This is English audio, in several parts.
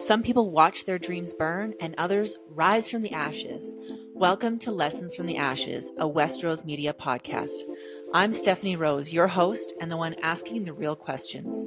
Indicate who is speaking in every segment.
Speaker 1: Some people watch their dreams burn and others rise from the ashes. Welcome to Lessons from the Ashes, a Westeros Media podcast. I'm Stephanie Rose, your host and the one asking the real questions.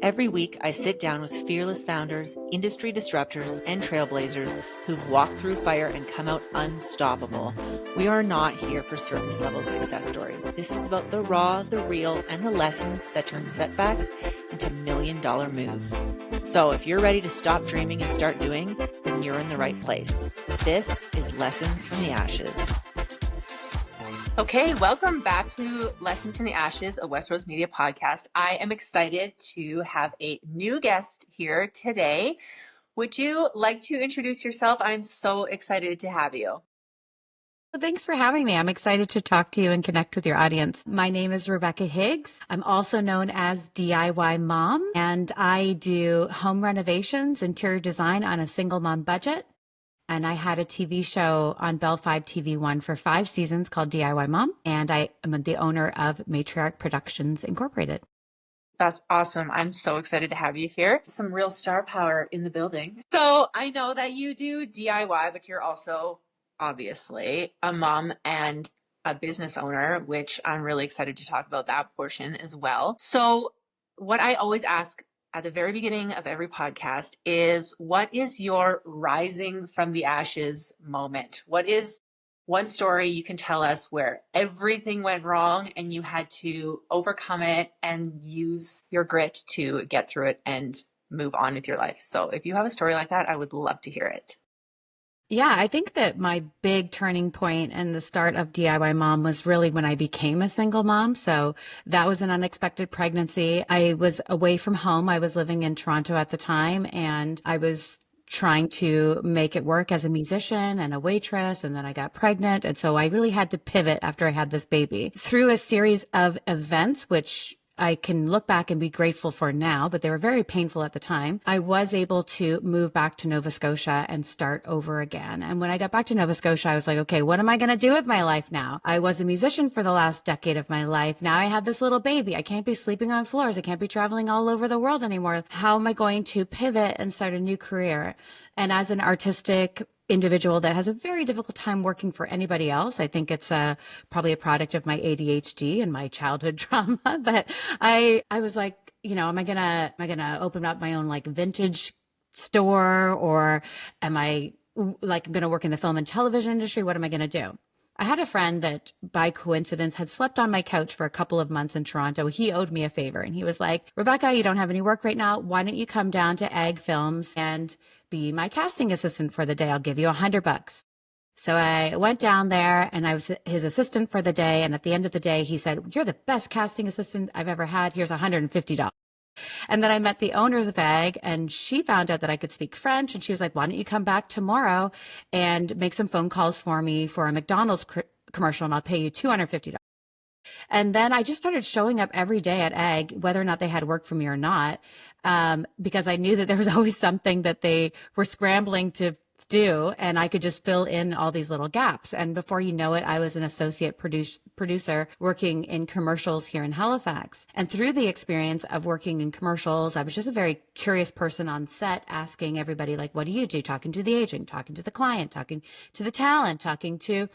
Speaker 1: Every week, I sit down with fearless founders, industry disruptors, and trailblazers who've walked through fire and come out unstoppable. We are not here for surface level success stories. This is about the raw, the real, and the lessons that turn setbacks into million-dollar moves. So if you're ready to stop dreaming and start doing, then you're in the right place. This is Lessons from the Ashes. Okay, welcome back to Lessons from the Ashes, a Westeros Media podcast. I am excited to have a new guest here today. Would you like to introduce yourself? I'm so excited to have you.
Speaker 2: Well, thanks for having me. I'm excited to talk to you and connect with your audience. My name is Rebekah Higgs. I'm also known as DIY Mom, and I do home renovations, interior design on a single mom budget. And I had a TV show on Bell 5 TV1 for 5 seasons called DIY Mom. And I am the owner of Matriarch Productions Incorporated.
Speaker 1: That's awesome. I'm so excited to have you here. Some real star power in the building. So I know that you do DIY, but you're also obviously a mom and a business owner, which I'm really excited to talk about that portion as well. So what I always ask at the very beginning of every podcast is, what is your rising from the ashes moment? What is one story you can tell us where everything went wrong and you had to overcome it and use your grit to get through it and move on with your life? So if you have a story like that, I would love to hear it.
Speaker 2: Yeah, I think that my big turning point and the start of DIY Mom was really when I became a single mom. So that was an unexpected pregnancy. I was away from home. I was living in Toronto at the time, and I was trying to make it work as a musician and a waitress. And then I got pregnant. And so I really had to pivot after I had this baby through a series of events, which I can look back and be grateful for now, but they were very painful at the time. I was able to move back to Nova Scotia and start over again. And when I got back to Nova Scotia, I was like, okay, what am I going to do with my life now? I was a musician for the last decade of my life. Now I have this little baby. I can't be sleeping on floors. I can't be traveling all over the world anymore. How am I going to pivot and start a new career? And as an artistic individual that has a very difficult time working for anybody else, I think it's probably a product of my ADHD and my childhood trauma. But I was like, am I gonna open up my own like vintage store, or am I like gonna work in the film and television industry? What am I gonna do? I had a friend that by coincidence had slept on my couch for a couple of months in Toronto. He owed me a favor and he was like, Rebekah, you don't have any work right now. Why don't you come down to Ag Films and be my casting assistant for the day? I'll give you $100. So I went down there and I was his assistant for the day. And at the end of the day, he said, you're the best casting assistant I've ever had. Here's $150. And then I met the owners of Ag, and she found out that I could speak French. And she was like, why don't you come back tomorrow and make some phone calls for me for a McDonald's commercial, and I'll pay you $250. And then I just started showing up every day at Ag, whether or not they had work for me or not, because I knew that there was always something that they were scrambling to do, and I could just fill in all these little gaps. And before you know it, I was an associate producer working in commercials here in Halifax. And through the experience of working in commercials, I was just a very curious person on set, asking everybody, like, what do you do? Talking to the agent, talking to the client, talking to the talent, talking to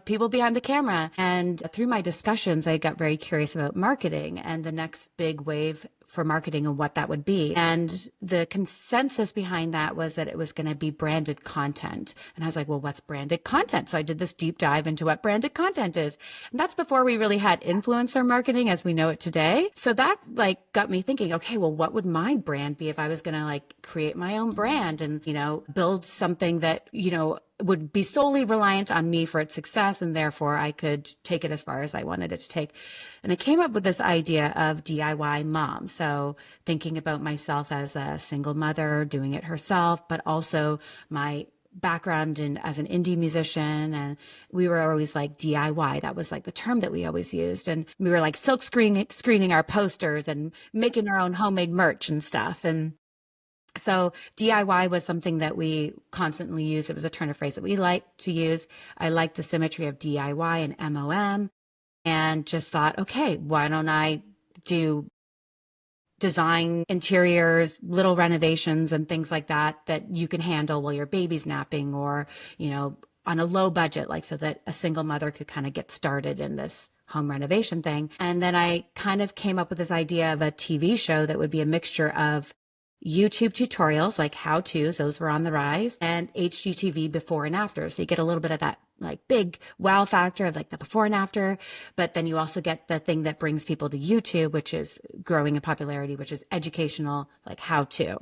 Speaker 2: people behind the camera. And through my discussions, I got very curious about marketing and the next big wave for marketing and what that would be. And the consensus behind that was that it was going to be branded content. And I was like, well, what's branded content? So I did this deep dive into what branded content is. And that's before we really had influencer marketing as we know it today. So that got me thinking, okay, well, what would my brand be if I was going to create my own brand and, build something that, would be solely reliant on me for its success, and therefore I could take it as far as I wanted it to take. And I came up with this idea of DIY Mom. So thinking about myself as a single mother doing it herself, but also my background as an indie musician. And we were always like DIY. That was like the term that we always used. And we were like silk screening our posters and making our own homemade merch and stuff. And so DIY was something that we constantly used. It was a turn of phrase that we liked to use. I liked the symmetry of DIY and MOM, and just thought, okay, why don't I do design interiors, little renovations and things like that that you can handle while your baby's napping, or, on a low budget, like so that a single mother could kind of get started in this home renovation thing. And then I kind of came up with this idea of a TV show that would be a mixture of YouTube tutorials, like how-tos, those were on the rise, and HGTV before and after. So you get a little bit of that like big wow factor of like the before and after, but then you also get the thing that brings people to YouTube, which is growing in popularity, which is educational, like how-to.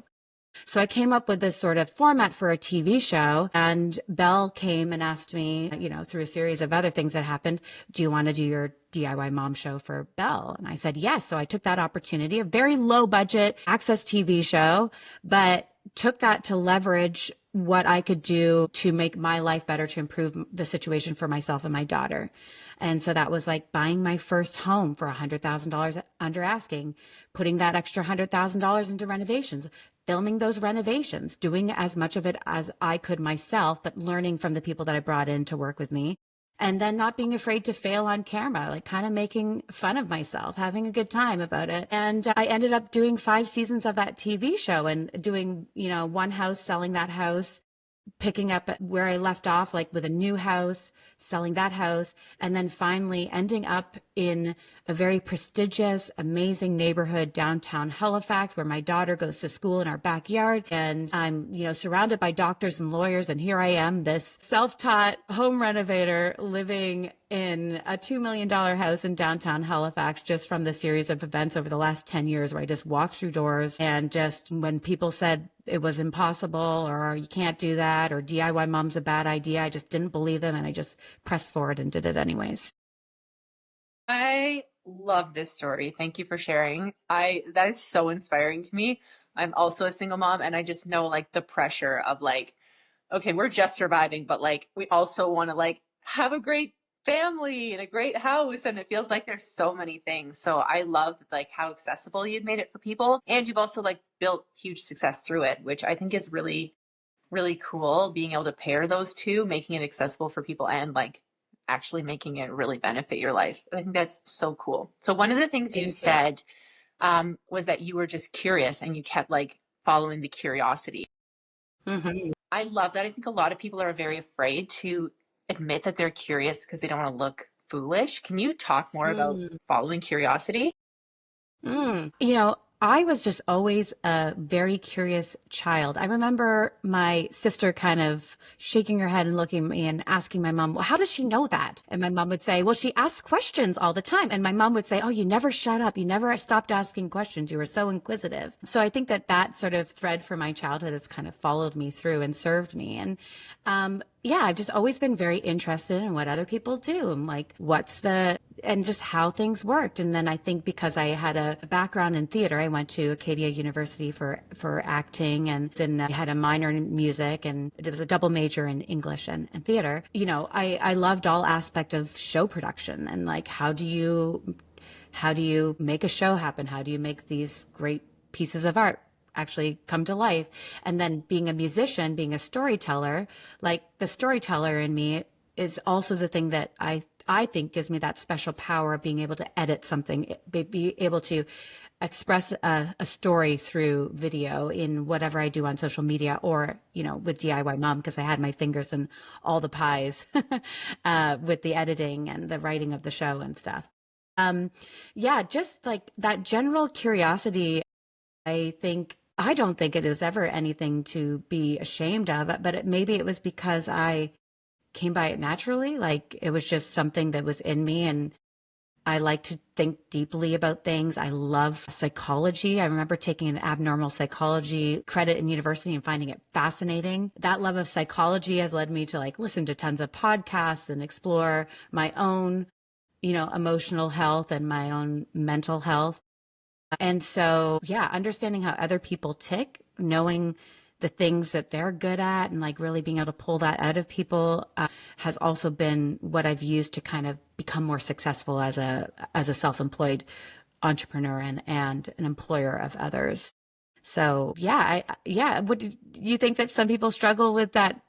Speaker 2: So I came up with this sort of format for a TV show, and Belle came and asked me, through a series of other things that happened, do you want to do your DIY mom show for Belle? And I said, yes. So I took that opportunity, a very low budget access TV show, but took that to leverage what I could do to make my life better, to improve the situation for myself and my daughter. And so that was like buying my first home for $100,000 under asking, putting that extra $100,000 into renovations, filming those renovations, doing as much of it as I could myself, but learning from the people that I brought in to work with me. And then not being afraid to fail on camera, like kind of making fun of myself, having a good time about it. And I ended up doing 5 seasons of that TV show and doing, one house, selling that house, picking up where I left off, like with a new house, selling that house, and then finally ending up in a very prestigious, amazing neighborhood downtown Halifax, where my daughter goes to school in our backyard. And I'm, surrounded by doctors and lawyers. And here I am, this self-taught home renovator living in a $2 million house in downtown Halifax, just from the series of events over the last 10 years where I just walked through doors, and just when people said it was impossible, or you can't do that, or DIY mom's a bad idea, I just didn't believe them, and I just pressed forward and did it anyways.
Speaker 1: I love this story. Thank you for sharing. That is so inspiring to me. I'm also a single mom, and I just know like the pressure of like, okay, we're just surviving, but like we also want to like have a great family and a great house, and it feels like there's so many things. So I love like how accessible you've made it for people, and you've also like built huge success through it, which I think is really, really cool, being able to pair those two, making it accessible for people and like actually making it really benefit your life. I think that's so cool. So one of the things you said was that you were just curious and you kept like following the curiosity.
Speaker 2: Mm-hmm.
Speaker 1: I love that. I think a lot of people are very afraid to admit that they're curious because they don't want to look foolish. Can you talk more about following curiosity?
Speaker 2: I was just always a very curious child. I remember my sister kind of shaking her head and looking at me and asking my mom, well, how does she know that? And my mom would say, well, she asks questions all the time. And my mom would say, oh, you never shut up. You never stopped asking questions. You were so inquisitive. So I think that sort of thread from my childhood has kind of followed me through and served me. And I've just always been very interested in what other people do and like and just how things worked. And then I think because I had a background in theater, I went to Acadia University for acting, and then I had a minor in music, and it was a double major in English and theater. I loved all aspect of show production, and like how do you make a show happen? How do you make these great pieces of art actually come to life? And then being a musician, being a storyteller, like the storyteller in me is also the thing that I think gives me that special power of being able to edit something, be able to express a story through video in whatever I do on social media, or, with DIY Mom, because I had my fingers in all the pies with the editing and the writing of the show and stuff. Just like that general curiosity, I don't think it is ever anything to be ashamed of, but maybe it was because I came by it naturally. Like it was just something that was in me, and I like to think deeply about things. I love psychology. I remember taking an abnormal psychology credit in university and finding it fascinating. That love of psychology has led me to like listen to tons of podcasts and explore my own, emotional health and my own mental health. And so, understanding how other people tick, knowing the things that they're good at, and like really being able to pull that out of people has also been what I've used to kind of become more successful as a self-employed entrepreneur and an employer of others. So, would you think that some people struggle with that,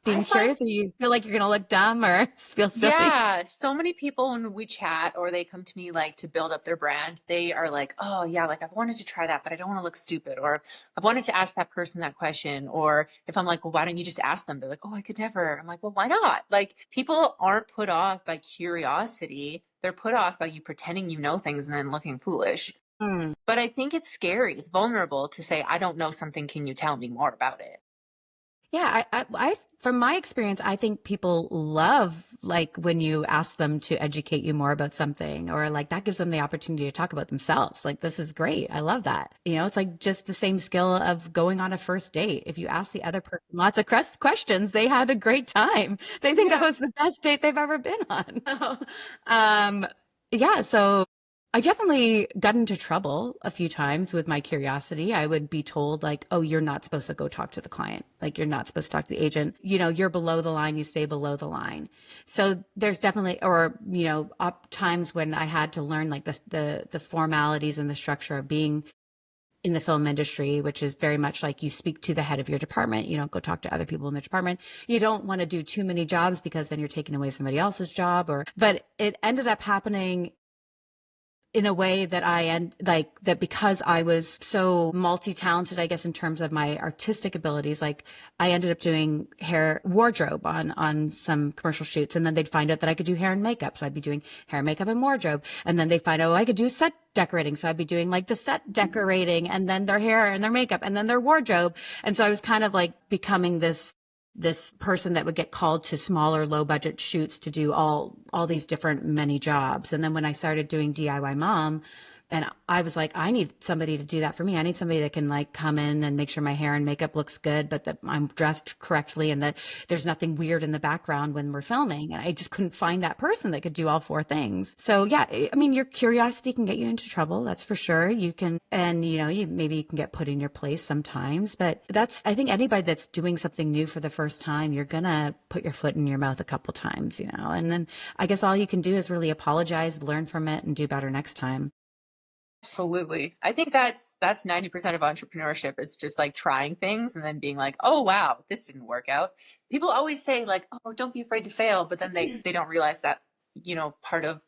Speaker 1: I
Speaker 2: being
Speaker 1: find,
Speaker 2: curious, or you feel like you're going to look dumb or feel silly?
Speaker 1: yeah, so many people when we chat or they come to me like to build up their brand, they are like, oh yeah, like I've wanted to try that, but I don't want to look stupid. Or I've wanted to ask that person that question. Or if I'm like, well, why don't you just ask them? They're like, oh, I could never. I'm like, well, why not? Like people aren't put off by curiosity. They're put off by you pretending you know things and then looking foolish.
Speaker 2: Hmm.
Speaker 1: But I think it's scary. It's vulnerable to say, I don't know something. Can you tell me more about it?
Speaker 2: Yeah, from my experience, I think people love like when you ask them to educate you more about something, or like that gives them the opportunity to talk about themselves. Like, this is great. I love that. You know, it's like just the same skill of going on a first date. If you ask the other person lots of questions, they had a great time. They think that
Speaker 1: Yeah.
Speaker 2: was the best date they've ever been on. um, yeah, so I definitely got into trouble a few times with my curiosity. I would be told like, oh, you're not supposed to go talk to the client. Like, you're not supposed to talk to the agent. You know, you're below the line, you stay below the line. So there's definitely, or, you know, up times when I had to learn like the formalities and the structure of being in the film industry, which is very much like you speak to the head of your department. You don't go talk to other people in the department. You don't want to do too many jobs because then you're taking away somebody else's job. But it ended up happening in a way that like that, because I was so multi-talented, I guess, in terms of my artistic abilities. Like, I ended up doing hair wardrobe on some commercial shoots, and then they'd find out that I could do hair and makeup. So I'd be doing hair, makeup, and wardrobe. And then they'd find out, I could do set decorating. So I'd be doing like the set decorating, and then their hair and their makeup, and then their wardrobe. And so I was kind of like becoming this person that would get called to smaller, low budget shoots to do all these different many jobs. And then when I started doing DIY Mom, and I was like, I need somebody to do that for me. I need somebody that can like come in and make sure my hair and makeup looks good, but that I'm dressed correctly and that there's nothing weird in the background when we're filming. And I just couldn't find that person that could do all four things. So yeah, I mean, your curiosity can get you into trouble. That's for sure. You can, and you know, maybe you can get put in your place sometimes, but I think anybody that's doing something new for the first time, you're going to put your foot in your mouth a couple times, you know, and then I guess all you can do is really apologize, learn from it, and do better next time.
Speaker 1: Absolutely. I think that's 90% of entrepreneurship is just like trying things and then being like, "Oh wow, this didn't work out." People always say like, "Oh, don't be afraid to fail," but then they don't realize that, part of,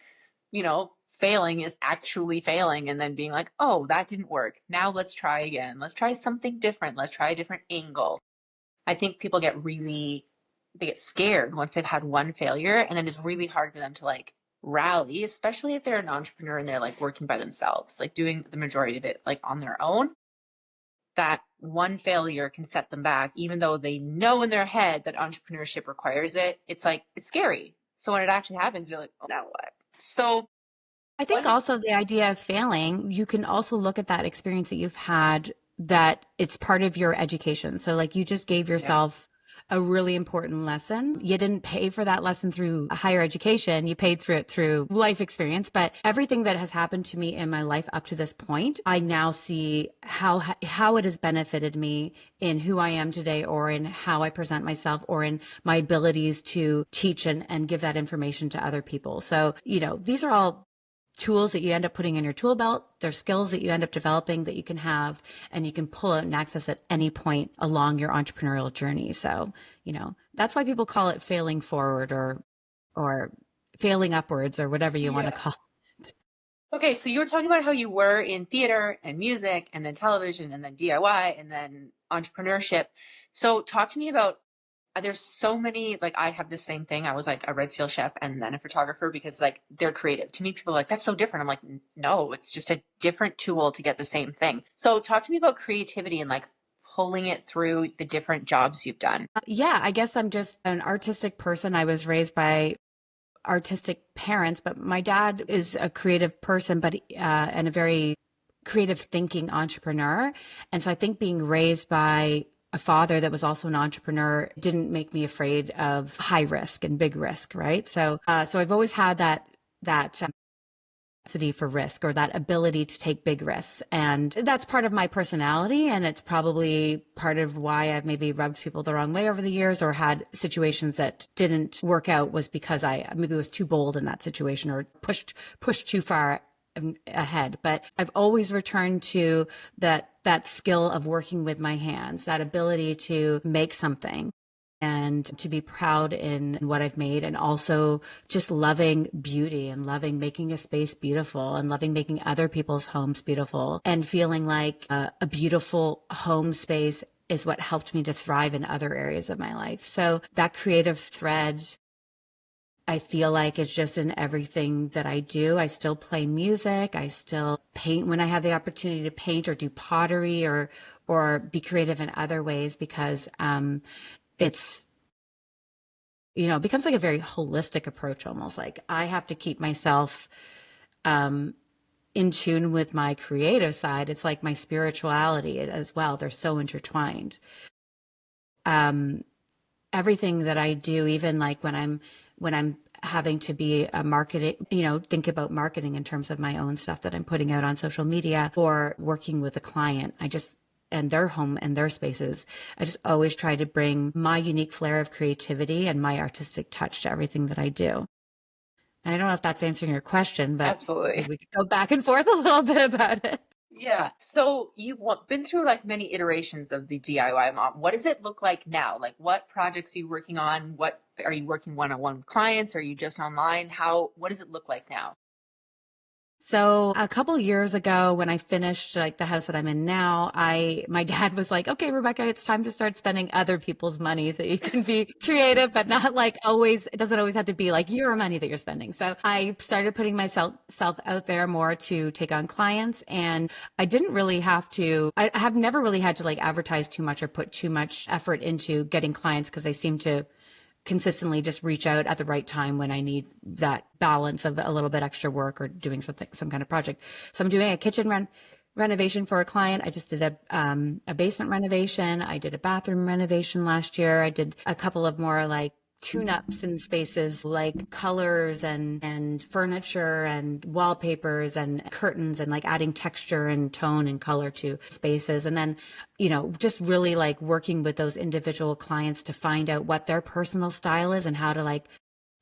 Speaker 1: failing is actually failing and then being like, "Oh, that didn't work. Now let's try again. Let's try something different. Let's try a different angle." I think people they get scared once they've had one failure, and then it's really hard for them to like rally, especially if they're an entrepreneur and they're like working by themselves, like doing the majority of it like on their own. That one failure can set them back, even though they know in their head that entrepreneurship requires it. It's like, it's scary. So when it actually happens, you're like, oh, now what? So
Speaker 2: I think
Speaker 1: one,
Speaker 2: also the idea of failing, you can also look at that experience that you've had, that it's part of your education. So like, you just gave
Speaker 1: yeah,
Speaker 2: yourself a really important lesson. You didn't pay for that lesson through higher education. You paid through it through life experience. But everything that has happened to me in my life up to this point, I now see how it has benefited me in who I am today, or in how I present myself, or in my abilities to teach and give that information to other people. So, you know, these are all tools that you end up putting in your tool belt. They're skills that you end up developing that you can have and you can pull out and access at any point along your entrepreneurial journey. So, you know, that's why people call it failing forward, or failing upwards, or whatever you want to
Speaker 1: yeah.
Speaker 2: call it.
Speaker 1: Okay, so you were talking about how you were in theater and music and then television and then DIY and then entrepreneurship. So talk to me about, there's so many, like I have the same thing. I was like a Red Seal chef and then a photographer because like they're creative. To me, people are like, that's so different. I'm like, no, it's just a different tool to get the same thing. So talk to me about creativity and like pulling it through the different jobs you've done.
Speaker 2: Yeah, I guess I'm just an artistic person. I was raised by artistic parents, but my dad is a creative person, but and a very creative thinking entrepreneur. And so I think being raised by a father that was also an entrepreneur didn't make me afraid of high risk and big risk, right? So I've always had that capacity for risk, or that ability to take big risks. And that's part of my personality. And it's probably part of why I've maybe rubbed people the wrong way over the years, or had situations that didn't work out, was because I maybe was too bold in that situation, or pushed too far ahead. But I've always returned to that skill of working with my hands, that ability to make something. and to be proud in what I've made, and also just loving beauty and loving making a space beautiful and loving making other people's homes beautiful, and feeling like a beautiful home space is what helped me to thrive in other areas of my life. So that creative thread, I feel like, is just in everything that I do. I still play music. I still paint when I have the opportunity to paint, or do pottery, or be creative in other ways, because it's, it becomes like a very holistic approach, almost like I have to keep myself in tune with my creative side. It's like my spirituality as well. They're so intertwined. Everything that I do, even like when I'm having to be a marketing, think about marketing in terms of my own stuff that I'm putting out on social media, or working with a client, and their home and their spaces, I just always try to bring my unique flair of creativity and my artistic touch to everything that I do. And I don't know if that's answering your question, but
Speaker 1: Absolutely.
Speaker 2: we could go back and forth a little bit about it.
Speaker 1: Yeah. So you've been through like many iterations of the DIY mom. What does it look like now? Like, what projects are you working on? What are you working one-on-one with clients? Are you just online? What does it look like now?
Speaker 2: So a couple of years ago, when I finished like the house that I'm in now, my dad was like, "Okay, Rebekah, it's time to start spending other people's money so you can be creative, but not like always. It doesn't always have to be like your money that you're spending." So I started putting myself out there more to take on clients, and I didn't really have to. I have never really had to like advertise too much or put too much effort into getting clients, because they seem to consistently just reach out at the right time when I need that balance of a little bit extra work or doing some kind of project. So I'm doing a kitchen renovation for a client. I just did a basement renovation. I did a bathroom renovation last year. I did a couple of more like tune-ups in spaces, like colors and furniture and wallpapers and curtains, and like adding texture and tone and color to spaces. And then, just really like working with those individual clients to find out what their personal style is and how to like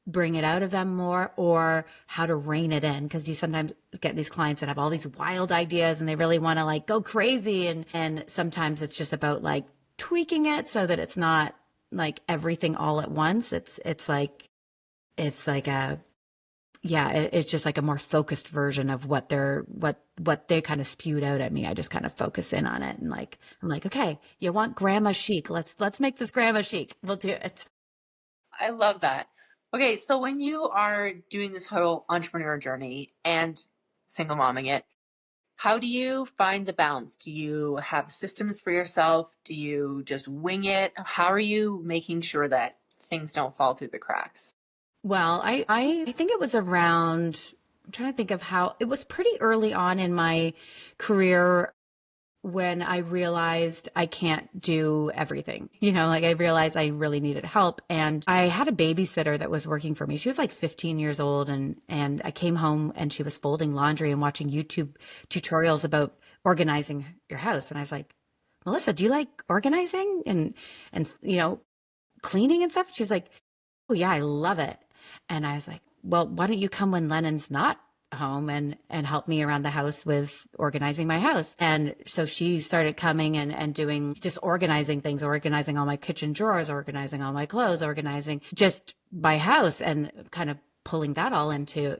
Speaker 2: bring it out of them more, or how to rein it in. Because you sometimes get these clients that have all these wild ideas and they really want to like go crazy. And sometimes it's just about like tweaking it so that it's not like everything all at once. It's just like a more focused version of what they kind of spewed out at me. I just kind of focus in on it, and like, I'm like, okay, you want grandma chic. Let's make this grandma chic. We'll do it.
Speaker 1: I love that. Okay, so when you are doing this whole entrepreneur journey and single momming it, how do you find the balance? Do you have systems for yourself? Do you just wing it? How are you making sure that things don't fall through the cracks?
Speaker 2: Well, I think it was around, I'm trying to think of how, it was pretty early on in my career when I realized I can't do everything. Like I realized I really needed help. And I had a babysitter that was working for me. She was like 15 years old. And I came home and she was folding laundry and watching YouTube tutorials about organizing your house. And I was like, "Melissa, do you like organizing and cleaning and stuff?" She's like, "Oh yeah, I love it." And I was like, "Well, why don't you come when Lennon's not home and help me around the house with organizing my house?" And so she started coming and doing just organizing things, organizing all my kitchen drawers, organizing all my clothes, organizing just my house, and kind of pulling that all into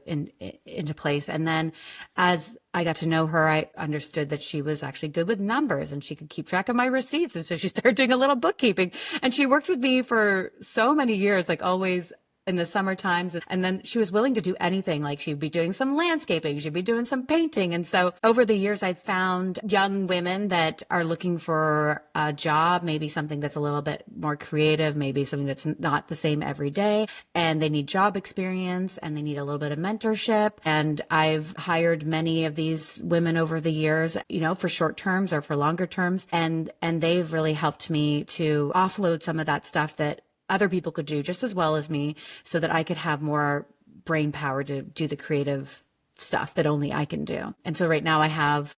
Speaker 2: place. And then as I got to know her, I understood that she was actually good with numbers and she could keep track of my receipts. And so she started doing a little bookkeeping, and she worked with me for so many years, like always in the summer times. And then she was willing to do anything. Like she'd be doing some landscaping, she'd be doing some painting. And so over the years, I found young women that are looking for a job, maybe something that's a little bit more creative, maybe something that's not the same every day. And they need job experience and they need a little bit of mentorship. And I've hired many of these women over the years, for short terms or for longer terms. And they've really helped me to offload some of that stuff that other people could do just as well as me, so that I could have more brain power to do the creative stuff that only I can do. And so right now I have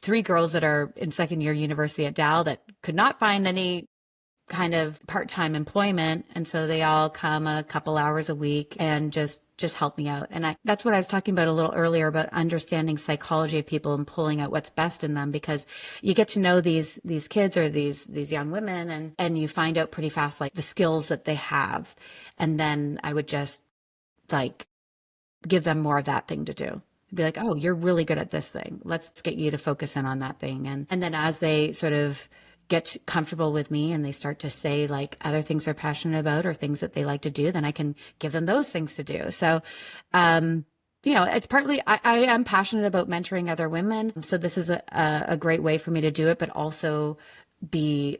Speaker 2: 3 girls that are in second year university at Dal that could not find any kind of part-time employment. And so they all come a couple hours a week and just just help me out. And that's what I was talking about a little earlier about understanding psychology of people and pulling out what's best in them, because you get to know these kids or these young women, and you find out pretty fast, like the skills that they have. And then I would just like give them more of that thing to do. Be like, oh, you're really good at this thing. Let's get you to focus in on that thing. And then as they sort of get comfortable with me and they start to say like other things they're passionate about or things that they like to do, then I can give them those things to do. So, it's partly, I am passionate about mentoring other women. So this is a great way for me to do it, but also be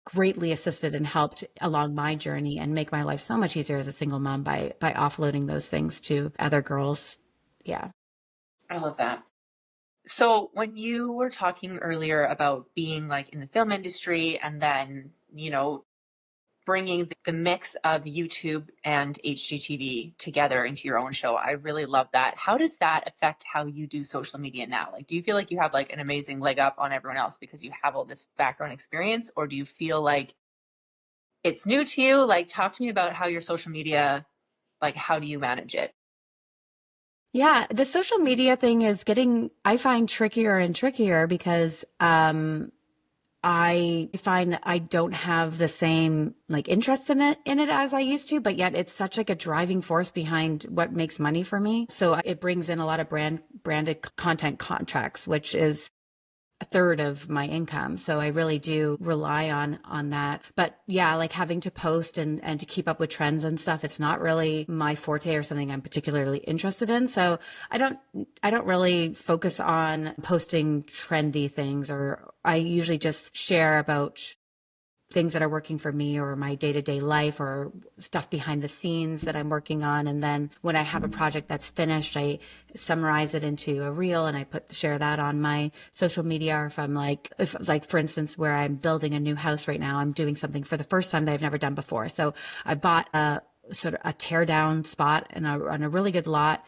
Speaker 2: greatly assisted and helped along my journey and make my life so much easier as a single mom by offloading those things to other girls. Yeah.
Speaker 1: I love that. So when you were talking earlier about being like in the film industry and then, bringing the mix of YouTube and HGTV together into your own show, I really love that. How does that affect how you do social media now? Like, do you feel like you have like an amazing leg up on everyone else because you have all this background experience, or do you feel like it's new to you? Like, talk to me about how your social media, like, how do you manage it?
Speaker 2: Yeah, the social media thing is I find trickier and trickier because I find that I don't have the same like interest in it as I used to, but yet it's such like a driving force behind what makes money for me. So it brings in a lot of branded content contracts, which is a third of my income. So I really do rely on that. But yeah, like having to post and to keep up with trends and stuff, it's not really my forte or something I'm particularly interested in. So I don't really focus on posting trendy things, or I usually just share about things that are working for me or my day-to-day life or stuff behind the scenes that I'm working on. And then when I have a project that's finished, I summarize it into a reel and I share that on my social media. Or if for instance, where I'm building a new house right now, I'm doing something for the first time that I've never done before. So I bought a sort of a tear down spot on a really good lot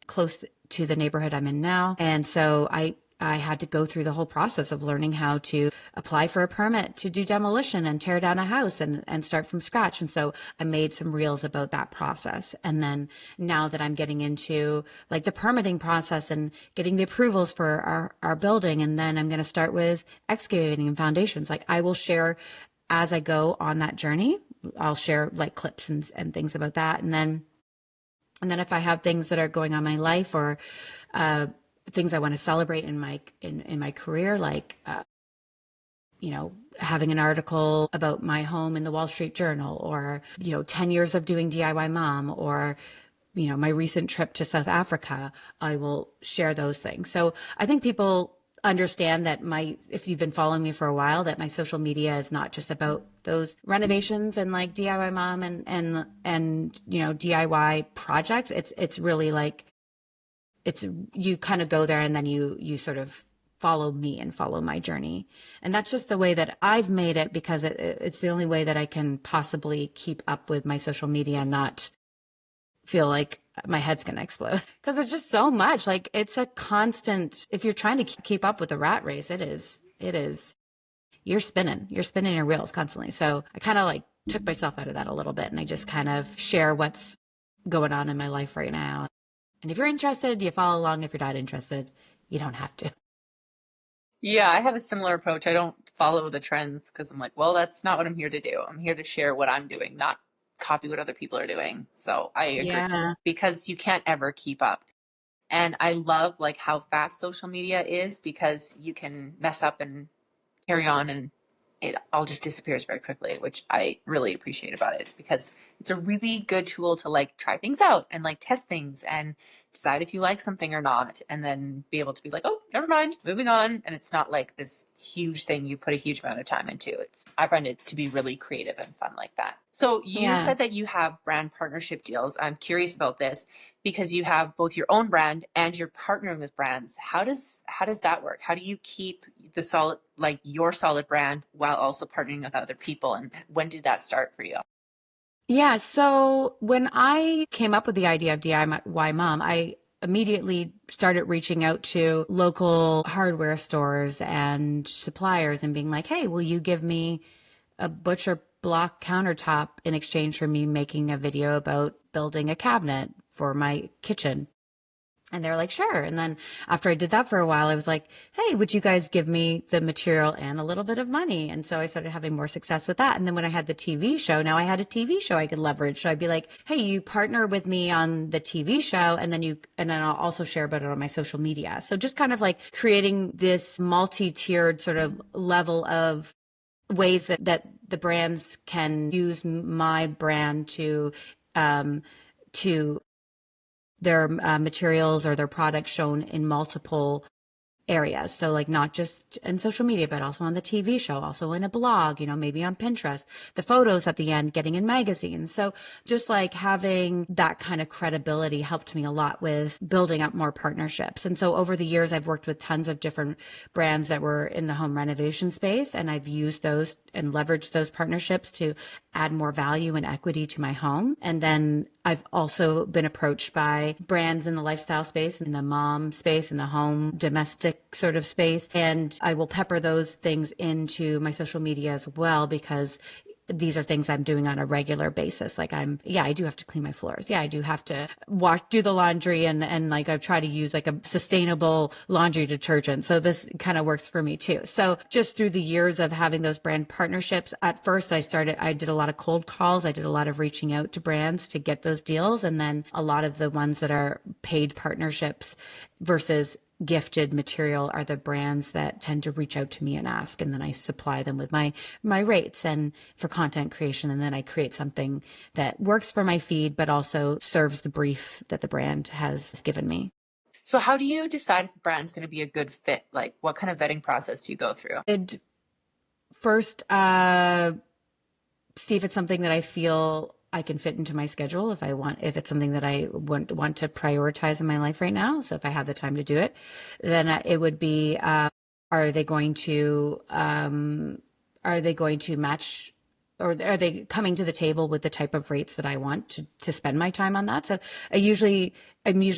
Speaker 2: close to the neighborhood I'm in now. And so I had to go through the whole process of learning how to apply for a permit to do demolition and tear down a house and start from scratch. And so I made some reels about that process. And then now that I'm getting into like the permitting process and getting the approvals for our building, and then I'm going to start with excavating and foundations. Like I will share as I go on that journey. I'll share like clips and things about that. And then if I have things that are going on in my life or things I want to celebrate in my career, like having an article about my home in the Wall Street Journal, or 10 years of doing DIY mom, or my recent trip to South Africa, I will share those things. So I think people understand that if you've been following me for a while, that my social media is not just about those renovations and like DIY mom and DIY projects. It's really like, you kind of go there and then you sort of follow me and follow my journey. And that's just the way that I've made it, because it's the only way that I can possibly keep up with my social media and not feel like my head's going to explode, because it's just so much. Like it's a constant, if you're trying to keep up with the rat race, it is, you're spinning your wheels constantly. So I kind of like took myself out of that a little bit, and I just kind of share what's going on in my life right now. And if you're interested, you follow along. If you're not interested, you don't have to.
Speaker 1: Yeah, I have a similar approach. I don't follow the trends because I'm like, well, that's not what I'm here to do. I'm here to share what I'm doing, not copy what other people are doing. So I agree,
Speaker 2: Yeah.
Speaker 1: because you can't ever keep up. And I love like how fast social media is, because you can mess up and carry on and it all just disappears very quickly, which I really appreciate about it, because it's a really good tool to like try things out and like test things and decide if you like something or not, and then be able to be like, oh, never mind, moving on. And it's not like this huge thing you put a huge amount of time into. I find it to be really creative and fun like that. So you
Speaker 2: Yeah.
Speaker 1: said that you have brand partnership deals. I'm curious about this, because you have both your own brand and you're partnering with brands. How does that work? How do you keep the solid, like your solid brand, while also partnering with other people? And when did that start for you?
Speaker 2: Yeah. So when I came up with the idea of DIY Mom, I immediately started reaching out to local hardware stores and suppliers and being like, hey, will you give me a butcher block countertop in exchange for me making a video about building a cabinet for my kitchen. And they were like, sure. And then after I did that for a while, I was like, hey, would you guys give me the material and a little bit of money? And so I started having more success with that. And then when I had the TV show, now I had a TV show I could leverage. So I'd be like, hey, you partner with me on the TV show, and then I'll also share about it on my social media. So just kind of like creating this multi-tiered sort of level of ways that the brands can use my brand to their materials or their products shown in multiple areas. So like not just in social media, but also on the TV show, also in a blog, maybe on Pinterest, the photos at the end getting in magazines. So just like having that kind of credibility helped me a lot with building up more partnerships. And so over the years, I've worked with tons of different brands that were in the home renovation space, and I've used those and leveraged those partnerships to add more value and equity to my home. And then I've also been approached by brands in the lifestyle space, in the mom space, in the home domestic sort of space. And I will pepper those things into my social media as well, because these are things I'm doing on a regular basis. Like I do have to clean my floors. Yeah, I do have to do the laundry, and like I try to use like a sustainable laundry detergent. So this kind of works for me too. So just through the years of having those brand partnerships, at first I did a lot of cold calls. I did a lot of reaching out to brands to get those deals. And then a lot of the ones that are paid partnerships versus gifted material are the brands that tend to reach out to me and ask, and then I supply them with my rates and for content creation, and then I create something that works for my feed but also serves the brief that the brand has given me.
Speaker 1: So how do you decide if a brand's going to be a good fit? Like what kind of vetting process do you go through?
Speaker 2: First, see if it's something that I feel I can fit into my schedule. If it's something that I want to prioritize in my life right now. So if I have the time to do it, then it would be, are they going to match, or are they coming to the table with the type of rates that I want to spend my time on that? So I'm usually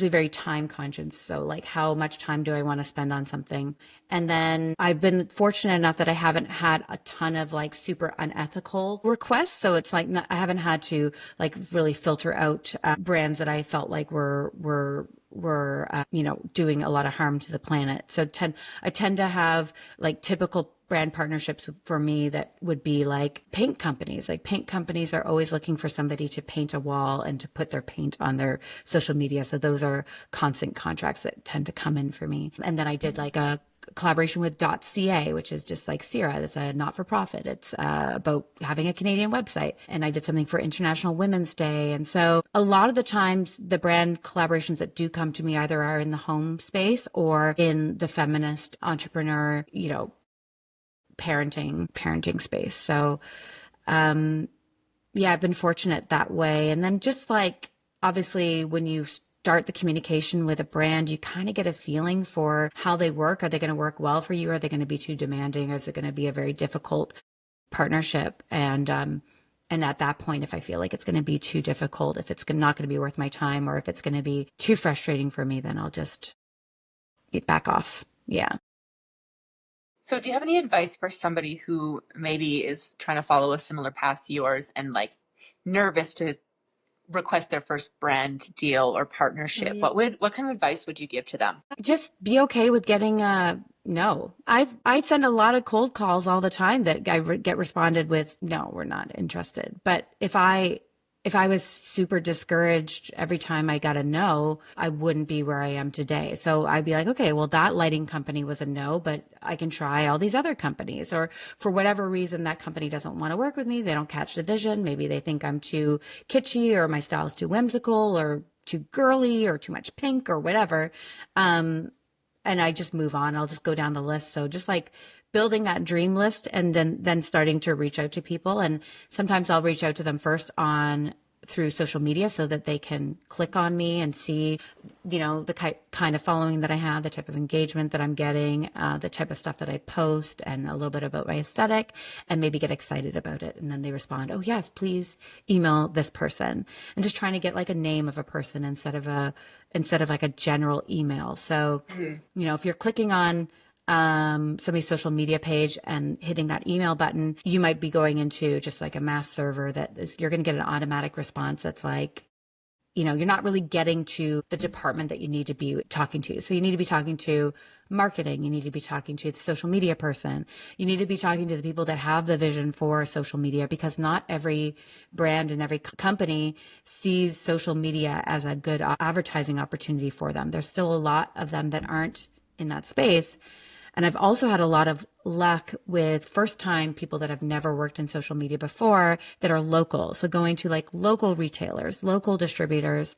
Speaker 2: very time conscious. So like how much time do I want to spend on something? And then I've been fortunate enough that I haven't had a ton of like super unethical requests. So it's like I haven't had to like really filter out brands that I felt like were doing a lot of harm to the planet. So I tend to have like typical brand partnerships for me that would be like paint companies. Like paint companies are always looking for somebody to paint a wall and to put their paint on their social media. So those are constant contracts that tend to come in for me. And then I did like a collaboration with .ca, which is just like Sierra. It's a not-for-profit. It's about having a Canadian website. And I did something for International Women's Day. And so a lot of the times the brand collaborations that do come to me either are in the home space or in the feminist entrepreneur, parenting space. So, I've been fortunate that way. And then just like, obviously when you start the communication with a brand, you kind of get a feeling for how they work. Are they going to work well for you? Are they going to be too demanding? Or is it going to be a very difficult partnership? And at that point, if I feel like it's going to be too difficult, if it's not going to be worth my time, or if it's going to be too frustrating for me, then I'll just back off. Yeah.
Speaker 1: So do you have any advice for somebody who maybe is trying to follow a similar path to yours and like nervous to request their first brand deal or partnership?
Speaker 2: Mm-hmm.
Speaker 1: What kind of advice would you give to them?
Speaker 2: Just be okay with getting a no. I send a lot of cold calls all the time that I get responded with, no, we're not interested. But if I was super discouraged every time I got a no, I wouldn't be where I am today. So I'd be like, okay, well, that lighting company was a no, but I can try all these other companies. Or for whatever reason, that company doesn't want to work with me. They don't catch the vision. Maybe they think I'm too kitschy, or my style is too whimsical, or too girly, or too much pink, or whatever. And I just move on. I'll just go down the list. So just like building that dream list, and then starting to reach out to people. And sometimes I'll reach out to them first through social media so that they can click on me and see, the kind of following that I have, the type of engagement that I'm getting, the type of stuff that I post, and a little bit about my aesthetic, and maybe get excited about it. And then they respond, oh yes, please email this person. And just trying to get like a name of a person instead of like a general email. So, if you're clicking on somebody's social media page and hitting that email button, you might be going into just like a mass server you're going to get an automatic response that's like, you're not really getting to the department that you need to be talking to. So you need to be talking to marketing. You need to be talking to the social media person. You need to be talking to the people that have the vision for social media, because not every brand and every company sees social media as a good advertising opportunity for them. There's still a lot of them that aren't in that space. And I've also had a lot of luck with first time people that have never worked in social media before that are local. So going to like local retailers, local distributors,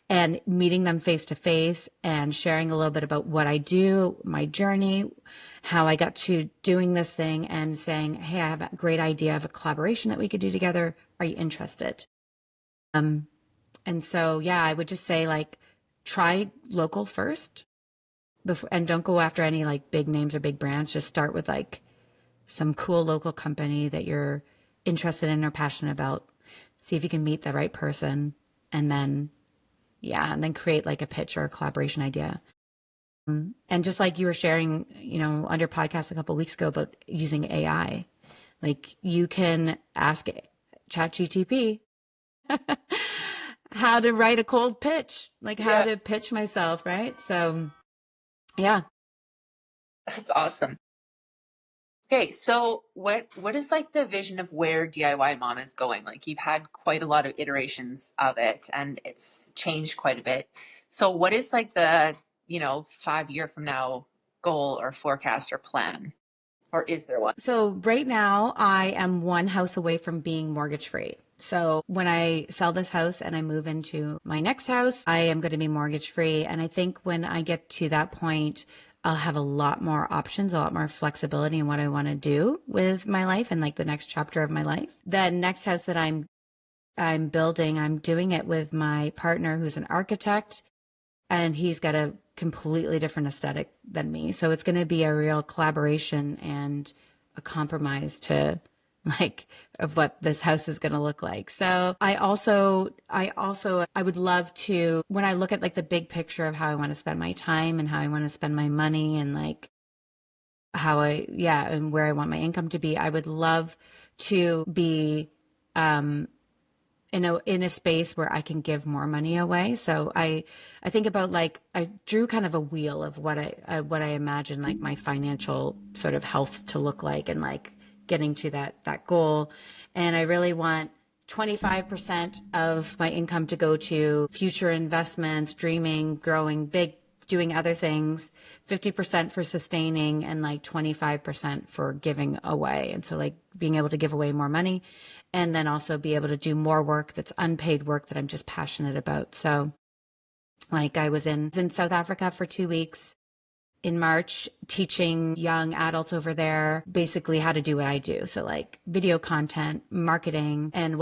Speaker 2: and meeting them face to face and sharing a little bit about what I do, my journey, how I got to doing this thing, and saying, hey, I have a great idea of a collaboration that we could do together. Are you interested? And so, yeah, I would just say like, try local first. And don't go after any like big names or big brands. Just start with like some cool local company that you're interested in or passionate about. See if you can meet the right person, and then, yeah, and then create like a pitch or a collaboration idea. And just like you were sharing, on your podcast a couple of weeks ago about using AI, like you can ask ChatGPT how to write a cold pitch, like how to pitch myself, right? So, yeah.
Speaker 1: That's awesome. Okay, so what is like the vision of where DIY Mom is going? Like you've had quite a lot of iterations of it and it's changed quite a bit. So what is like the, 5 year from now goal or forecast or plan? Or is there one?
Speaker 2: So right now I am one house away from being mortgage free. So when I sell this house and I move into my next house, I am going to be mortgage free. And I think when I get to that point, I'll have a lot more options, a lot more flexibility in what I want to do with my life and like the next chapter of my life. The next house that I'm building, I'm doing it with my partner who's an architect, and he's got a completely different aesthetic than me. So it's going to be a real collaboration and a compromise to like of what this house is going to look like. So I would love to, when I look at like the big picture of how I want to spend my time and how I want to spend my money and like and where I want my income to be, I would love to be, in a space where I can give more money away. So I think about like, I drew kind of a wheel of what I imagine like my financial sort of health to look like, and like getting to that goal. And I really want 25% of my income to go to future investments, dreaming, growing big, doing other things, 50% for sustaining, and like 25% for giving away. And so like being able to give away more money, and then also be able to do more work that's unpaid work that I'm just passionate about. So like I was in South Africa for 2 weeks in March, teaching young adults over there basically how to do what I do. So like video content, marketing. And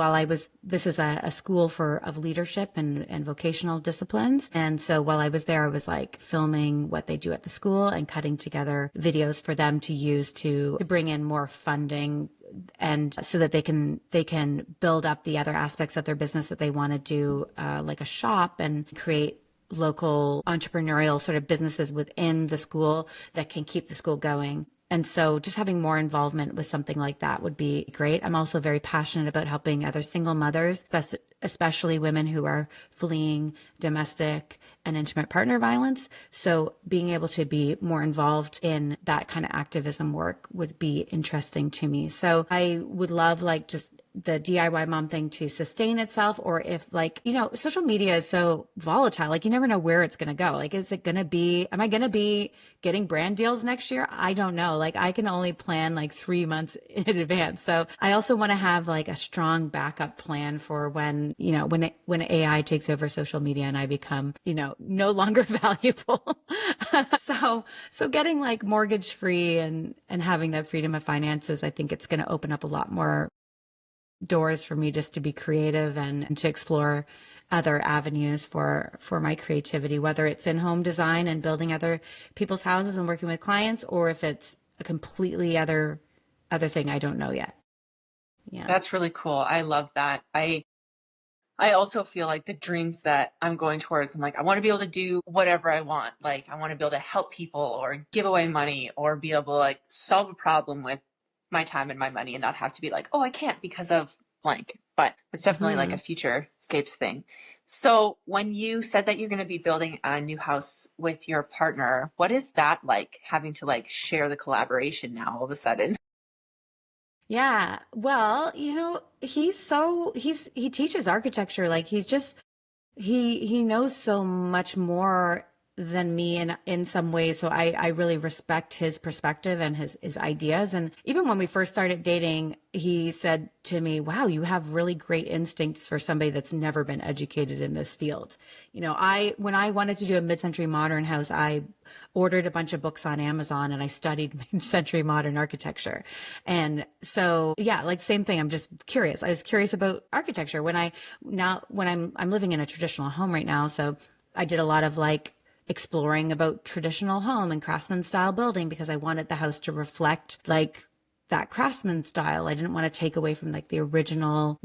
Speaker 2: this is a school of leadership and vocational disciplines. And so while I was there, I was like filming what they do at the school and cutting together videos for them to use to bring in more funding, and so that they can build up the other aspects of their business that they want to do, like a shop, and create local entrepreneurial sort of businesses within the school that can keep the school going. And so just having more involvement with something like that would be great. I'm also very passionate about helping other single mothers, especially women who are fleeing domestic and intimate partner violence. So being able to be more involved in that kind of activism work would be interesting to me. So I would love like just the DIY mom thing to sustain itself, or if like, social media is so volatile, like you never know where it's going to go. Like, am I going to be getting brand deals next year? I don't know. Like I can only plan like 3 months in advance. So I also want to have like a strong backup plan for when AI takes over social media and I become, no longer valuable. So getting like mortgage free and having that freedom of finances, I think it's going to open up a lot more doors for me just to be creative and to explore other avenues for my creativity, whether it's in home design and building other people's houses and working with clients, or if it's a completely other thing I don't know yet. Yeah.
Speaker 1: That's really cool. I love that. I also feel like the dreams that I'm going towards, I'm like, I want to be able to do whatever I want. Like I want to be able to help people or give away money or be able to like solve a problem with my time and my money and not have to be like, oh, I can't because of blank, but it's definitely like a
Speaker 2: Mhm.
Speaker 1: futurescapes thing. So when you said that you're going to be building a new house with your partner, what is that like, having to like share the collaboration now all of a sudden?
Speaker 2: Yeah. Well, he teaches architecture. Like he knows so much more than me in some ways. So I really respect his perspective and his ideas. And even when we first started dating, he said to me, wow, you have really great instincts for somebody that's never been educated in this field. When I wanted to do a mid-century modern house, I ordered a bunch of books on Amazon and I studied mid-century modern architecture. And so, yeah, like same thing. I'm just curious. I was curious about architecture when I'm living in a traditional home right now. So I did a lot of like exploring about traditional home and craftsman style building because I wanted the house to reflect like that craftsman style. I didn't want to take away from like the original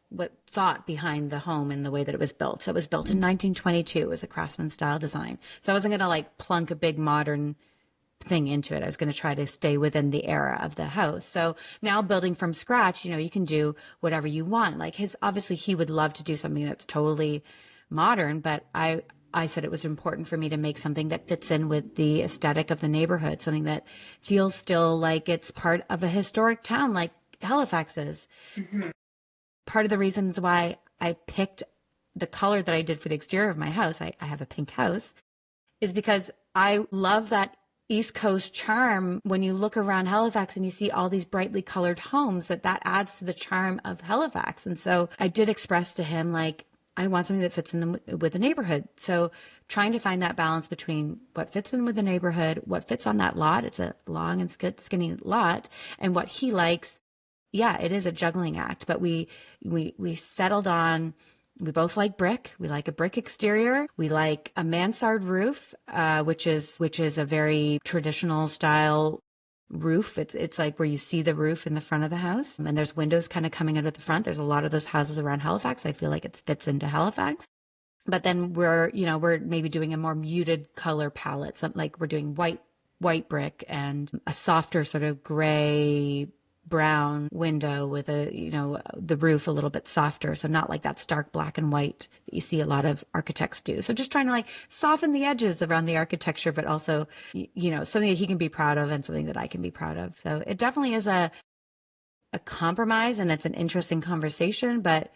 Speaker 2: what thought behind the home and the way that it was built. So it was built in 1922 as a craftsman style design. So I wasn't going to like plunk a big modern thing into it. I was going to try to stay within the era of the house. So now building from scratch, you can do whatever you want. Like obviously he would love to do something that's totally modern, but I said it was important for me to make something that fits in with the aesthetic of the neighborhood, something that feels still like it's part of a historic town like Halifax is.
Speaker 1: Mm-hmm.
Speaker 2: Part of the reasons why I picked the color that I did for the exterior of my house, I have a pink house, is because I love that East Coast charm. When you look around Halifax and you see all these brightly colored homes, that adds to the charm of Halifax. And so I did express to him, like, I want something that fits in with the neighborhood. So trying to find that balance between what fits in with the neighborhood, what fits on that lot. It's a long and skinny lot, and what he likes. Yeah, it is a juggling act, but we settled on, we both like brick. We like a brick exterior. We like a mansard roof, which is a very traditional style roof. It's like where you see the roof in the front of the house, and there's windows kind of coming out at the front. There's a lot of those houses around Halifax. I feel like it fits into Halifax. But then we're maybe doing a more muted color palette. Something like we're doing white brick and a softer sort of gray brown window with the roof a little bit softer, so not like that stark black and white that you see a lot of architects do. So just trying to like soften the edges around the architecture, but also something that he can be proud of and something that I can be proud of. So it definitely is a compromise, and it's an interesting conversation, but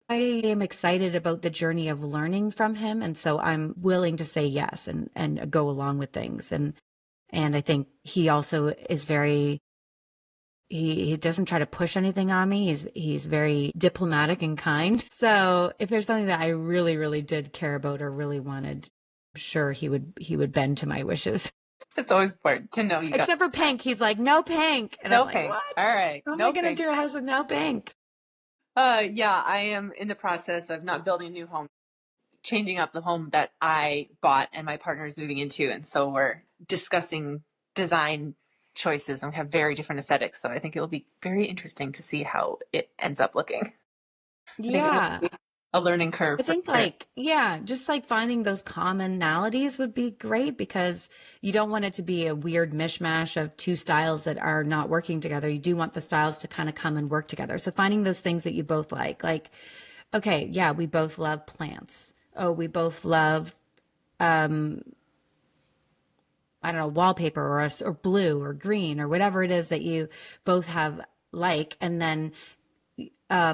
Speaker 2: I am excited about the journey of learning from him, and so I'm willing to say yes and go along with things. And I think he also is very, he doesn't try to push anything on me. He's very diplomatic and kind. So if there's something that I really, really did care about or really wanted, I'm sure he would bend to my wishes.
Speaker 1: It's always important to know you got
Speaker 2: Except for pink. He's like, no pink. And I'm
Speaker 1: no
Speaker 2: like,
Speaker 1: pink.
Speaker 2: what?
Speaker 1: All right.
Speaker 2: How am I
Speaker 1: No
Speaker 2: going to
Speaker 1: pink.
Speaker 2: do a house with no pink?
Speaker 1: Yeah, I am in the process of not building a new home, changing up the home that I bought and my partner is moving into. And so we're discussing design choices and we have very different aesthetics. So I think it will be very interesting to see how it ends up looking. I think it will
Speaker 2: Yeah.
Speaker 1: be a learning curve
Speaker 2: I
Speaker 1: for
Speaker 2: think
Speaker 1: sure.
Speaker 2: like, yeah, just like finding those commonalities would be great because you don't want it to be a weird mishmash of two styles that are not working together. You do want the styles to kind of come and work together. So finding those things that you both like, okay, yeah, we both love plants. Oh, we both love, I don't know, wallpaper or blue or green or whatever it is that you both have like, and then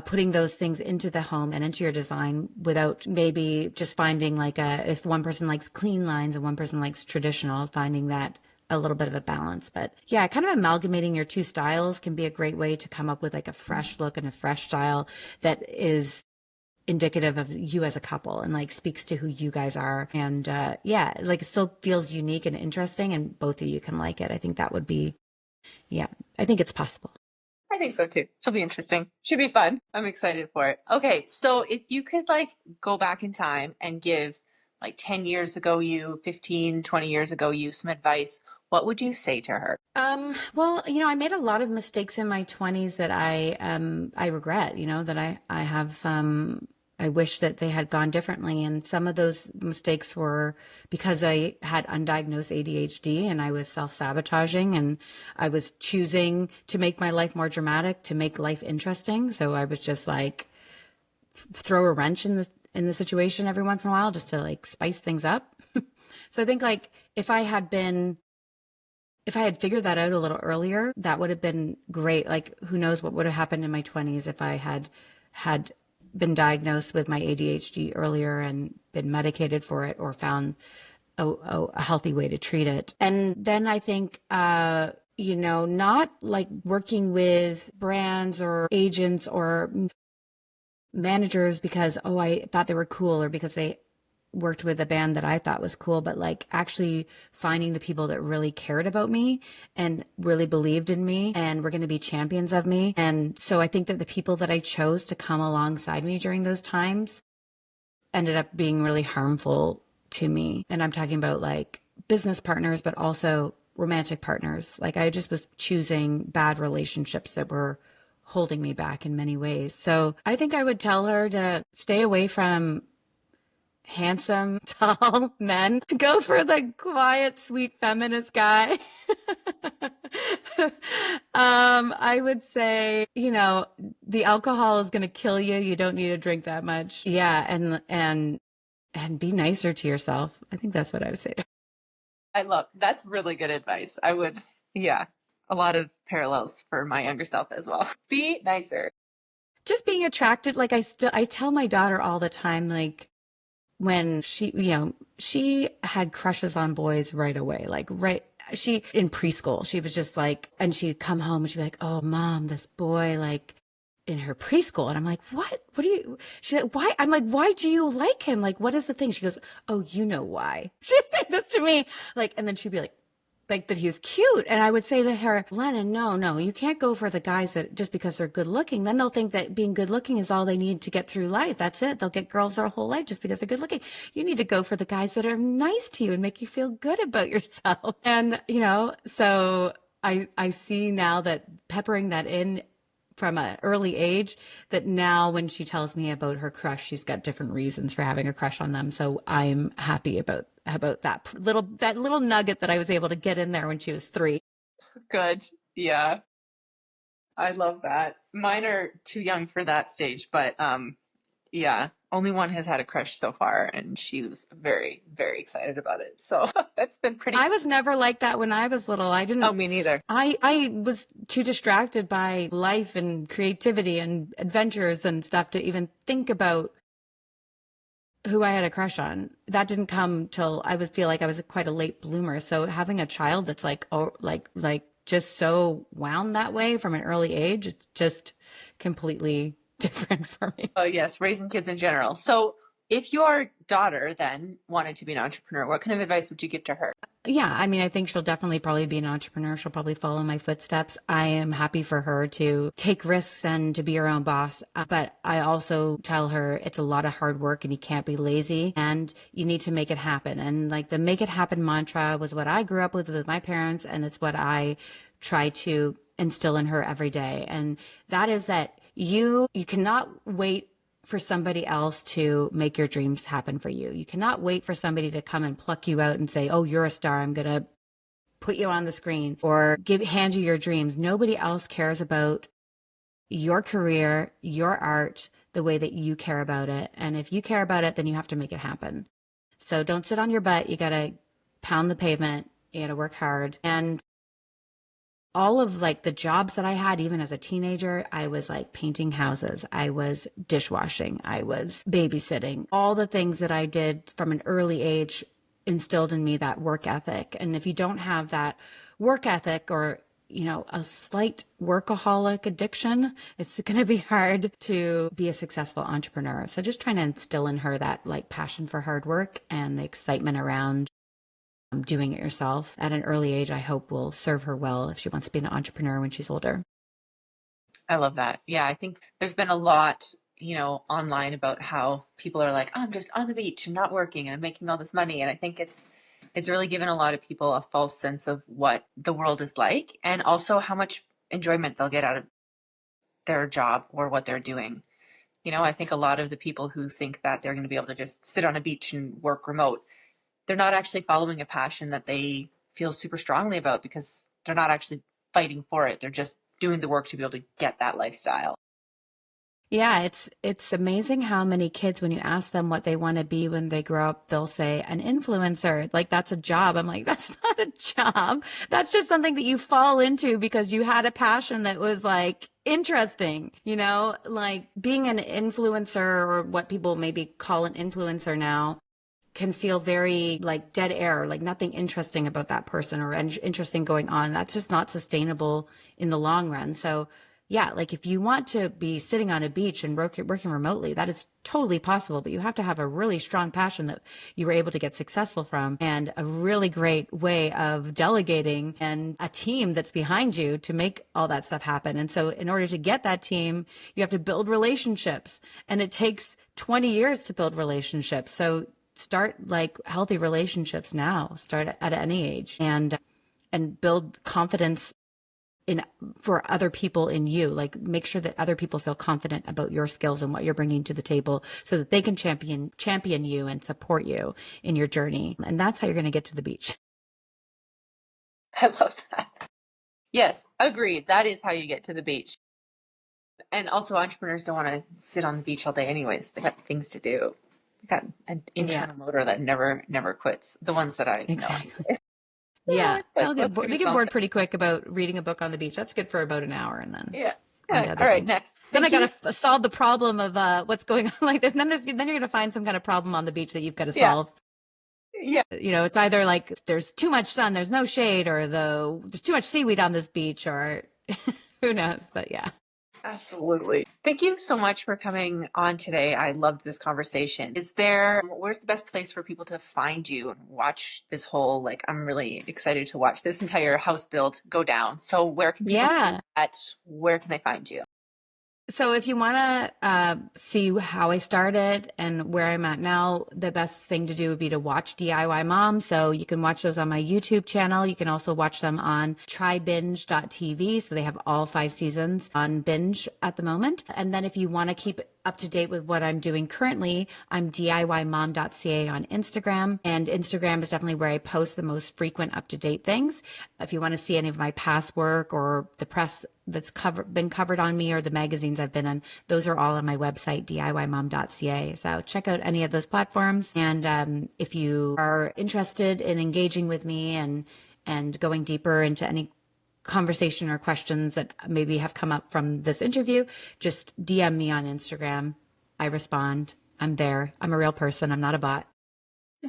Speaker 2: putting those things into the home and into your design without maybe just finding like if one person likes clean lines and one person likes traditional, finding that a little bit of a balance. But yeah, kind of amalgamating your two styles can be a great way to come up with like a fresh look and a fresh style that is indicative of you as a couple and like speaks to who you guys are. And yeah, like it still feels unique and interesting and both of you can like it. I think that would be, yeah, I think it's possible.
Speaker 1: I think so too. She'll be interesting. Should be fun. I'm excited for it. Okay, so if you could like go back in time and give like 10 years ago you, 15, 20 years ago you some advice, what would you say to her?
Speaker 2: Well, I made a lot of mistakes in my 20s that I regret, that I have, I wish that they had gone differently. And some of those mistakes were because I had undiagnosed ADHD and I was self-sabotaging and I was choosing to make my life more dramatic, to make life interesting. So I was just like throw a wrench in the situation every once in a while just to like spice things up. So I think like if I had figured that out a little earlier, that would have been great. Like, who knows what would have happened in my 20s if I had been diagnosed with my ADHD earlier and been medicated for it or found a healthy way to treat it. And then I think, not like working with brands or agents or managers because, oh, I thought they were cool or because they worked with a band that I thought was cool, but like actually finding the people that really cared about me and really believed in me and were going to be champions of me. And so I think that the people that I chose to come alongside me during those times ended up being really harmful to me. And I'm talking about like business partners, but also romantic partners. Like I just was choosing bad relationships that were holding me back in many ways. So I think I would tell her to stay away from handsome, tall men. Go for the quiet, sweet feminist guy. I would say, the alcohol is going to kill you. You don't need to drink that much. Yeah. And be nicer to yourself. I think that's what I would say.
Speaker 1: That's really good advice. Yeah, a lot of parallels for my younger self as well. Be nicer.
Speaker 2: Just being attracted. Like I tell my daughter all the time, like, when she had crushes on boys right away, she in preschool, she was just like, and she'd come home and she'd be like, oh, mom, this boy, like in her preschool. And I'm like, what do you, she's like, why? I'm like, why do you like him? Like, what is the thing? She goes, oh, you know why. She'd say this to me, like, and then she'd be like that he was cute. And I would say to her, Lennon, no, you can't go for the guys that just because they're good looking. Then they'll think that being good looking is all they need to get through life. That's it. They'll get girls their whole life just because they're good looking. You need to go for the guys that are nice to you and make you feel good about yourself. And, so I see now that peppering that in from an early age, that now when she tells me about her crush, she's got different reasons for having a crush on them. So I'm happy about that little nugget that I was able to get in there when she was 3.
Speaker 1: Good. Yeah. I love that. Mine are too young for that stage, but yeah, only one has had a crush so far, and she was very, very excited about it. So that's been pretty.
Speaker 2: I was never like that when I was little. I didn't.
Speaker 1: Oh, me neither.
Speaker 2: I was too distracted by life and creativity and adventures and stuff to even think about who I had a crush on. That didn't come till feel like I was quite a late bloomer. So having a child that's like just so wound that way from an early age, it's just completely different for me.
Speaker 1: Oh, yes, raising kids in general. So if your daughter then wanted to be an entrepreneur, what kind of advice would you give to her?
Speaker 2: Yeah, I mean, I think she'll definitely probably be an entrepreneur. She'll probably follow my footsteps. I am happy for her to take risks and to be her own boss. But I also tell her it's a lot of hard work and you can't be lazy and you need to make it happen. And like the make it happen mantra was what I grew up with my parents. And it's what I try to instill in her every day. And that is that you cannot wait for somebody else to make your dreams happen for you. You cannot wait for somebody to come and pluck you out and say, oh, you're a star, I'm going to put you on the screen, or hand you your dreams. Nobody else cares about your career, your art, the way that you care about it. And if you care about it, then you have to make it happen. So don't sit on your butt. You got to pound the pavement. You got to work hard. And all of like the jobs that I had, even as a teenager, I was like painting houses. I was dishwashing. I was babysitting. All the things that I did from an early age instilled in me that work ethic. And if you don't have that work ethic or, a slight workaholic addiction, it's going to be hard to be a successful entrepreneur. So just trying to instill in her that like passion for hard work and the excitement around doing it yourself at an early age, I hope will serve her well if she wants to be an entrepreneur when she's older.
Speaker 1: I love that. Yeah, I think there's been a lot, online about how people are like, oh, I'm just on the beach and not working and I'm making all this money. And I think it's really given a lot of people a false sense of what the world is like and also how much enjoyment they'll get out of their job or what they're doing. I think a lot of the people who think that they're going to be able to just sit on a beach and work remote, they're not actually following a passion that they feel super strongly about because they're not actually fighting for it. They're just doing the work to be able to get that lifestyle.
Speaker 2: Yeah, it's amazing how many kids, when you ask them what they want to be when they grow up, they'll say an influencer. Like that's a job. I'm like, that's not a job. That's just something that you fall into because you had a passion that was like interesting, like being an influencer or what people maybe call an influencer now can feel very like dead air, like nothing interesting about that person or interesting going on. That's just not sustainable in the long run. So yeah, like if you want to be sitting on a beach and working remotely, that is totally possible, but you have to have a really strong passion that you were able to get successful from and a really great way of delegating and a team that's behind you to make all that stuff happen. And so in order to get that team, you have to build relationships, and it takes 20 years to build relationships. So start like healthy relationships now, start at any age, and build confidence in for other people in you. Like make sure that other people feel confident about your skills and what you're bringing to the table so that they can champion you and support you in your journey. And that's how you're going to get to the beach.
Speaker 1: I love that. Yes, agreed. That is how you get to the beach. And also entrepreneurs don't want to sit on the beach all day anyways. They got things to do. They got an internal motor that never quits. The ones that I know.
Speaker 2: Exactly. Yeah,
Speaker 1: But
Speaker 2: they get bored pretty quick about reading a book on the beach. That's good for about an hour, and then
Speaker 1: yeah.
Speaker 2: All
Speaker 1: right,
Speaker 2: things.
Speaker 1: next.
Speaker 2: Then I got to solve the problem of what's going on like this. And then you're going to find some kind of problem on the beach that you've got to solve.
Speaker 1: Yeah.
Speaker 2: It's either like there's too much sun, there's no shade, or there's too much seaweed on this beach, or who knows? But yeah.
Speaker 1: Absolutely. Thank you so much for coming on today. I loved this conversation. Where's the best place for people to find you and watch this whole, I'm really excited to watch this entire house build go down. So where can people see that? Where can they find you?
Speaker 2: So if you want to see how I started and where I'm at now, the best thing to do would be to watch DIY Mom. So you can watch those on my YouTube channel. You can also watch them on trybinge.tv. So they have all 5 seasons on Binge at the moment. And then if you want to keep up to date with what I'm doing currently, I'm DIYmom.ca on Instagram. And Instagram is definitely where I post the most frequent up-to-date things. If you want to see any of my past work or the press that's been covered on me or the magazines I've been on, those are all on my website, DIYmom.ca. So check out any of those platforms. And if you are interested in engaging with me and going deeper into any conversation or questions that maybe have come up from this interview, just DM me on Instagram. I respond. I'm there. I'm a real person. I'm not a bot.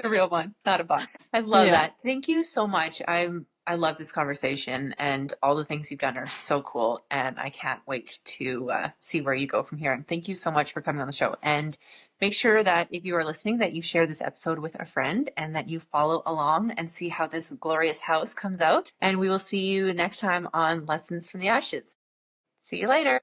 Speaker 1: A real one, not a bot. I love that. Thank you so much. I love this conversation, and all the things you've done are so cool, and I can't wait to see where you go from here. And thank you so much for coming on the show. And make sure that if you are listening, that you share this episode with a friend and that you follow along and see how this glorious house comes out. And we will see you next time on Lessons from the Ashes. See you later.